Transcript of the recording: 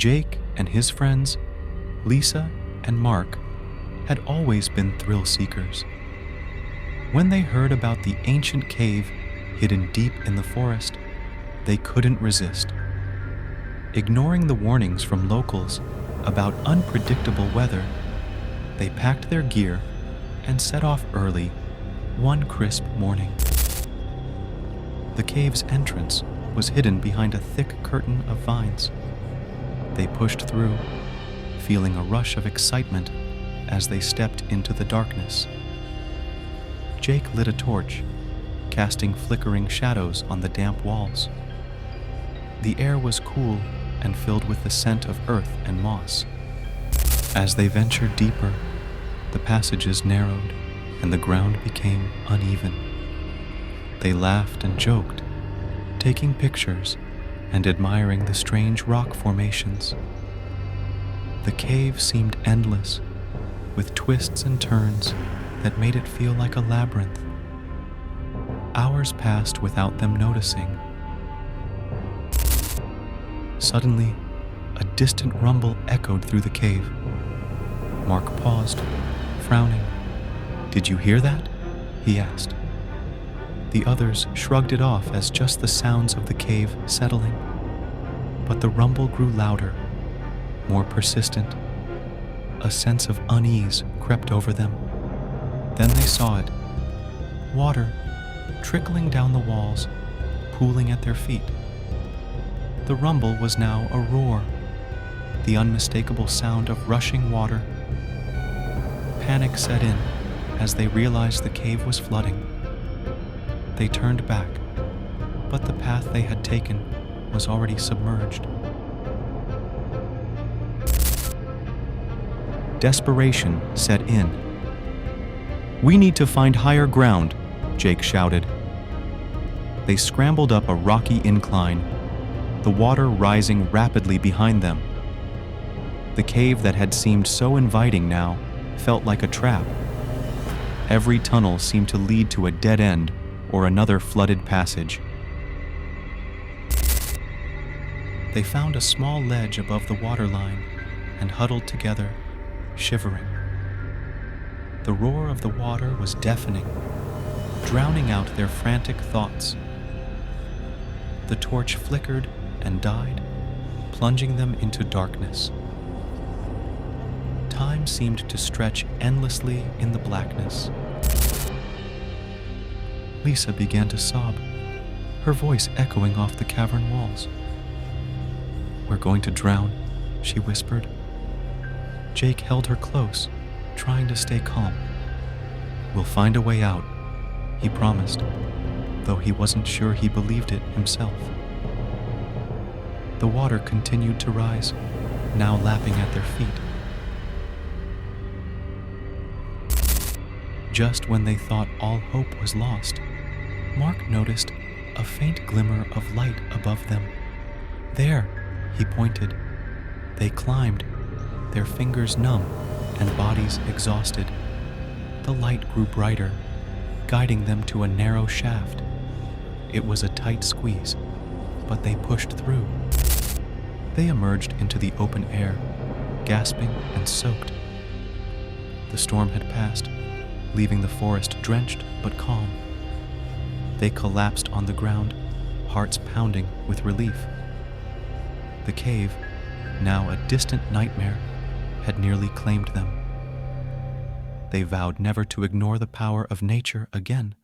Jake and his friends, Lisa and Mark, had always been thrill seekers. When they heard about the ancient cave hidden deep in the forest, they couldn't resist. Ignoring the warnings from locals about unpredictable weather, they packed their gear and set off early one crisp morning. The cave's entrance was hidden behind a thick curtain of vines. They pushed through, feeling a rush of excitement as they stepped into the darkness. Jake lit a torch, casting flickering shadows on the damp walls. The air was cool and filled with the scent of earth and moss. As they ventured deeper, the passages narrowed and the ground became uneven. They laughed and joked, taking pictures and admiring the strange rock formations. The cave seemed endless, with twists and turns that made it feel like a labyrinth. Hours passed without them noticing. Suddenly, a distant rumble echoed through the cave. Mark paused, frowning. "Did you hear that?" he asked. The others shrugged it off as just the sounds of the cave settling. But the rumble grew louder, more persistent. A sense of unease crept over them. Then they saw it. Water, trickling down the walls, pooling at their feet. The rumble was now a roar, the unmistakable sound of rushing water. Panic set in as they realized the cave was flooding. They turned back, but the path they had taken was already submerged. Desperation set in. "We need to find higher ground," Jake shouted. They scrambled up a rocky incline, the water rising rapidly behind them. The cave that had seemed so inviting now felt like a trap. Every tunnel seemed to lead to a dead end or another flooded passage. They found a small ledge above the waterline and huddled together, shivering. The roar of the water was deafening, drowning out their frantic thoughts. The torch flickered and died, plunging them into darkness. Time seemed to stretch endlessly in the blackness. Lisa began to sob, her voice echoing off the cavern walls. "We're going to drown," she whispered. Jake held her close, trying to stay calm. "We'll find a way out," he promised, though he wasn't sure he believed it himself. The water continued to rise, now lapping at their feet. Just when they thought all hope was lost, Mark noticed a faint glimmer of light above them. "There," he pointed. They climbed, their fingers numb and bodies exhausted. The light grew brighter, guiding them to a narrow shaft. It was a tight squeeze, but they pushed through. They emerged into the open air, gasping and soaked. The storm had passed, leaving the forest drenched but calm. They collapsed on the ground, hearts pounding with relief. The cave, now a distant nightmare, had nearly claimed them. They vowed never to ignore the power of nature again.